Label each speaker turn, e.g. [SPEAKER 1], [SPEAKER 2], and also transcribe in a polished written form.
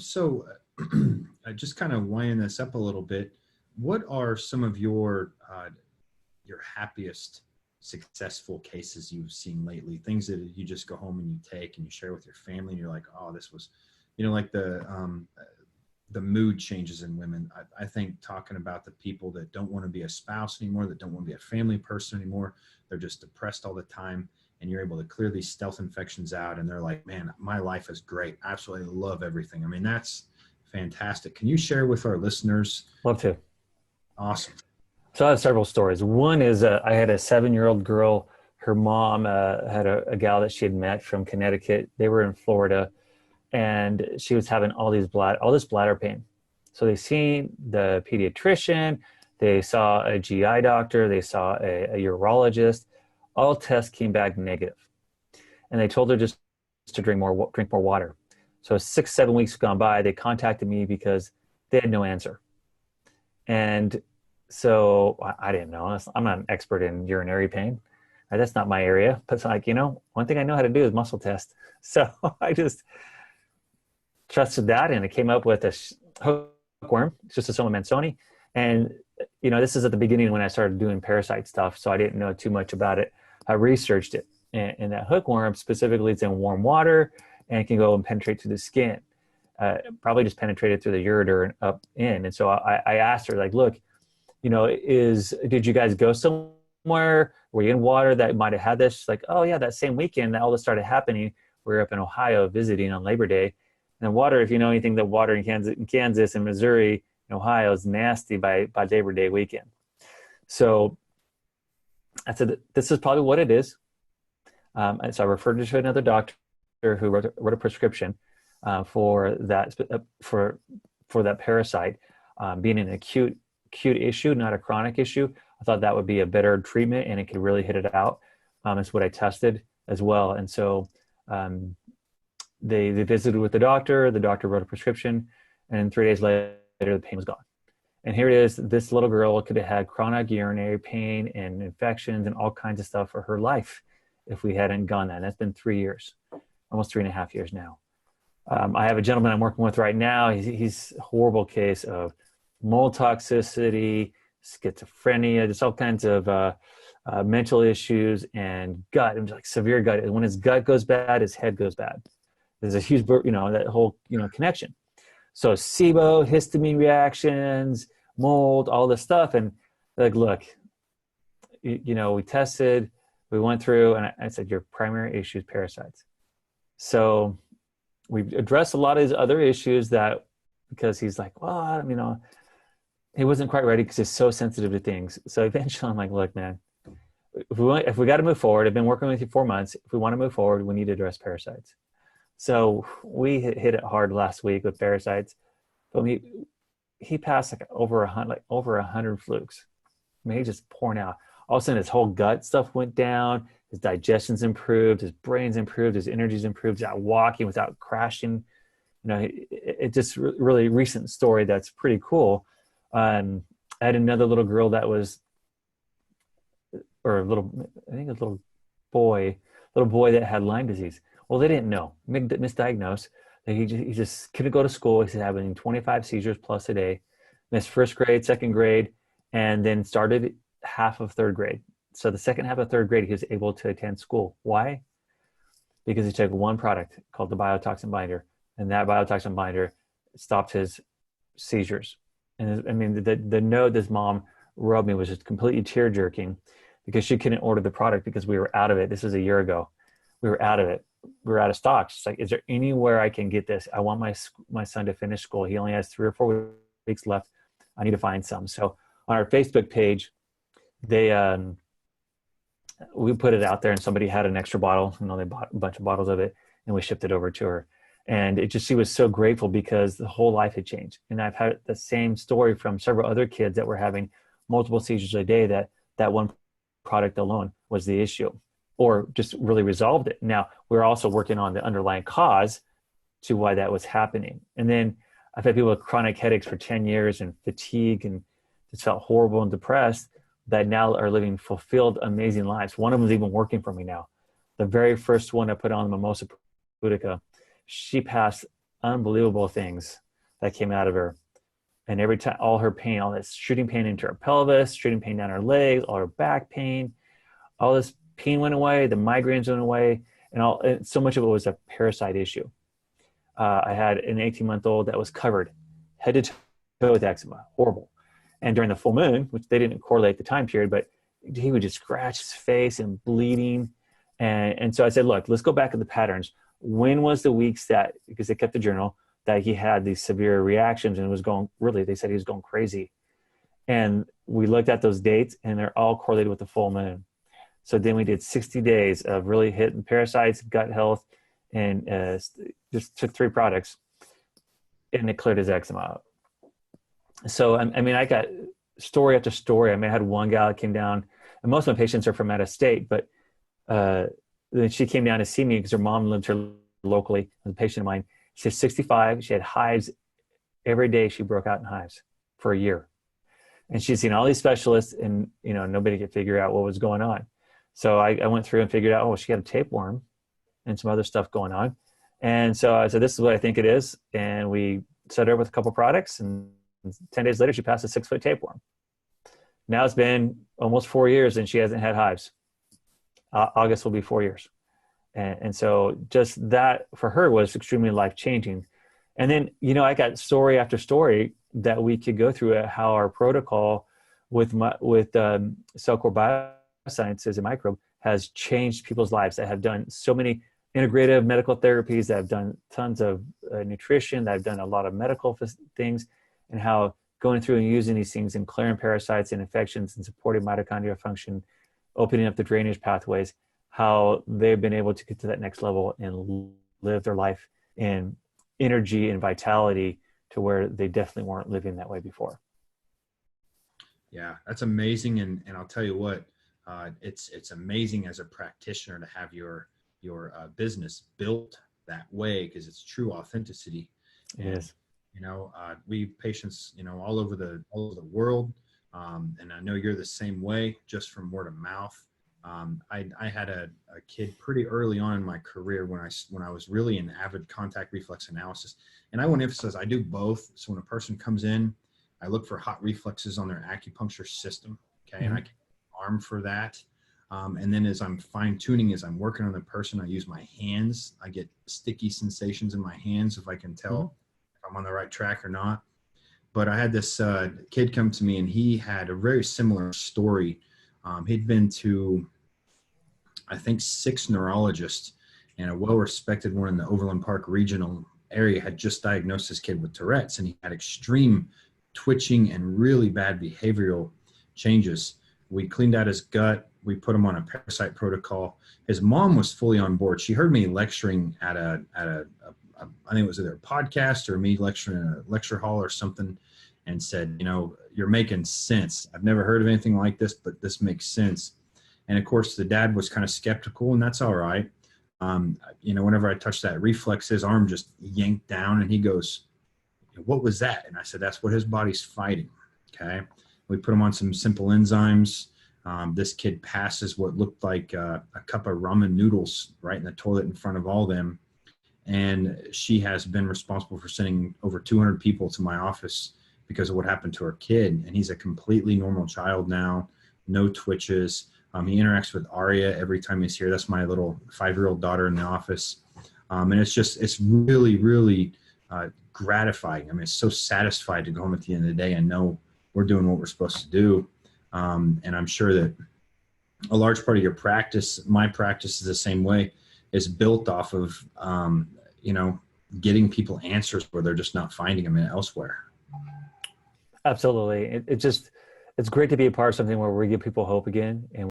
[SPEAKER 1] So, just kind of winding this up a little bit, what are some of your happiest successful cases you've seen lately? Things that you just go home and you take and you share with your family, and you're like, oh, this was, like the mood changes in women. I think talking about the people that don't want to be a spouse anymore, that don't want to be a family person anymore, they're just depressed all the time. And you're able to clear these stealth infections out. And they're like, man, my life is great. I absolutely love everything. I mean, that's fantastic. Can you share with our listeners?
[SPEAKER 2] Love to.
[SPEAKER 1] Awesome.
[SPEAKER 2] So I have several stories. One is I had a 7-year-old girl. Her mom had a gal that she had met from Connecticut. They were in Florida, and she was having all this bladder pain. So they seen the pediatrician, they saw a GI doctor, they saw a urologist. All tests came back negative, and they told her just to drink more water. So 6-7 weeks gone by, they contacted me because they had no answer. And so I didn't know. I'm not an expert in urinary pain. That's not my area. But it's like, one thing I know how to do is muscle test. So I just trusted that, and it came up with a hookworm, Schistosoma mansoni. And, this is at the beginning when I started doing parasite stuff, so I didn't know too much about it. I researched it. And that hookworm, specifically, it's in warm water, and it can go and penetrate through the skin. Probably just penetrated through the ureter and up in. And so I asked her, like, look, did you guys go somewhere? Were you in water that might have had this? She's like, oh yeah, that same weekend that all this started happening, we were up in Ohio visiting on Labor Day. And water, if you know anything, that water in Kansas and Missouri and Ohio is nasty by Labor Day weekend. So I said, this is probably what it is. And so I referred her to another doctor who wrote a prescription for that parasite, being an acute issue, not a chronic issue. I thought that would be a better treatment, and it could really hit it out. It's what I tested as well. And so they visited with the doctor. The doctor wrote a prescription, and 3 days later, the pain was gone. And here it is. This little girl could have had chronic urinary pain and infections and all kinds of stuff for her life if we hadn't gone that. And that's been 3 years, almost 3.5 years now. I have a gentleman I'm working with right now. He's a horrible case of mold toxicity, schizophrenia, just all kinds of mental issues, and gut. It was like severe gut. When his gut goes bad, his head goes bad. There's a huge, that whole, connection. So SIBO, histamine reactions, mold, all this stuff. And like, look, we tested, we went through, and I said, your primary issue is parasites. So we've addressed a lot of his other issues because he's like, well, he wasn't quite ready because he's so sensitive to things. So eventually I'm like, look, man, if we got to move forward, I've been working with you 4 months. If we want to move forward, we need to address parasites. So we hit it hard last week with parasites, but he passed over 100 flukes. I mean, he just pouring out. All of a sudden his whole gut stuff went down. His digestion's improved, his brain's improved, his energy's improved, he's out walking without crashing. It's just really recent story that's pretty cool. I had another little girl I think a little boy that had Lyme disease. Well, they didn't know, misdiagnosed. He just couldn't go to school. He's having 25 seizures plus a day, missed first grade, second grade, and then started half of third grade. So the second half of third grade, he was able to attend school. Why? Because he took one product called the biotoxin binder, and that biotoxin binder stopped his seizures. And I mean, the note this mom wrote me was just completely tear jerking because she couldn't order the product because we were out of it. This was a year ago. We were out of it. We were out of stock. She's like, is there anywhere I can get this? I want my son to finish school. He only has 3 or 4 weeks left. I need to find some. So on our Facebook page, we put it out there, and somebody had an extra bottle. They bought a bunch of bottles of it, and we shipped it over to her. And she was so grateful because the whole life had changed. And I've had the same story from several other kids that were having multiple seizures a day, that one product alone was the issue, or just really resolved it. Now, we're also working on the underlying cause to why that was happening. And then I've had people with chronic headaches for 10 years and fatigue and just felt horrible and depressed that now are living fulfilled, amazing lives. One of them is even working for me now. The very first one I put on, the Mimosa pudica, she passed unbelievable things that came out of her. And every time, all her pain, all this shooting pain into her pelvis, shooting pain down her legs, all her back pain, all this pain went away, the migraines went away, and so much of it was a parasite issue. I had an 18-month-old that was covered head to toe with eczema, horrible. And during the full moon, which they didn't correlate the time period, but he would just scratch his face and bleeding. And so I said, look, let's go back to the patterns. When was the weeks that, because they kept the journal, that he had these severe reactions and was going, really, they said he was going crazy. And we looked at those dates and they're all correlated with the full moon. So then we did 60 days of really hitting parasites, gut health, and just took 3 products and it cleared his eczema out. So, I mean, I got story after story. I mean, I had one gal that came down, and most of my patients are from out of state, but then she came down to see me because her mom lived here locally, was a patient of mine. She's 65. She had hives every day. She broke out in hives for a year. And she'd seen all these specialists and, you know, nobody could figure out what was going on. So I went through and figured out, oh, she had a tapeworm and some other stuff going on. And so I said, this is what I think it is. And we set her up with a couple products, and 10 days later, she passed a 6-foot tapeworm. Now it's been almost 4 years and she hasn't had hives. August will be 4 years. And so just that for her was extremely life-changing. And then, you know, I got story after story that we could go through how our protocol with Cellcore Biosciences and Microbe has changed people's lives, that have done so many integrative medical therapies, that have done tons of nutrition, that have done a lot of medical things, and how going through and using these things and clearing parasites and infections and supporting mitochondrial function, opening up the drainage pathways, how they've been able to get to that next level and live their life in energy and vitality to where they definitely weren't living that way before.
[SPEAKER 1] Yeah, that's amazing. And I'll tell you what, it's amazing as a practitioner to have your business built that way, because it's true authenticity.
[SPEAKER 2] Yes.
[SPEAKER 1] You know, we have patients, you know, all over the world. And I know you're the same way, just from word of mouth. I had a kid pretty early on in my career when I was really in avid contact reflex analysis. And I want to emphasize, I do both. So when a person comes in, I look for hot reflexes on their acupuncture system. Okay. Mm-hmm. And I can arm for that. And then as I'm fine tuning, as I'm working on the person, I use my hands. I get sticky sensations in my hands if I can tell mm-hmm. if I'm on the right track or not. But I had this kid come to me, and he had a very similar story. He'd been to, I think, 6 neurologists, and a well-respected one in the Overland Park regional area had just diagnosed this kid with Tourette's, and he had extreme twitching and really bad behavioral changes. We cleaned out his gut. We put him on a parasite protocol. His mom was fully on board. She heard me lecturing at a I think it was either a podcast or me lecturing in a lecture hall or something, and said, you know, you're making sense. I've never heard of anything like this, but this makes sense. And of course, the dad was kind of skeptical, and that's all right. You know, whenever I touched that reflex, his arm just yanked down, and he goes, what was that? And I said, that's what his body's fighting. Okay. We put him on some simple enzymes. This kid passes what looked like a cup of ramen noodles right in the toilet in front of all them. And she has been responsible for sending over 200 people to my office because of what happened to her kid. And he's a completely normal child now, no twitches. He interacts with Aria every time he's here. That's my little 5-year-old daughter in the office. And it's really, really gratifying. I mean, it's so satisfied to go home at the end of the day and know we're doing what we're supposed to do. And I'm sure that a large part of your practice, my practice is the same way, is built off of, you know, getting people answers where they're just not finding them elsewhere.
[SPEAKER 2] Absolutely. It's great to be a part of something where we give people hope again, and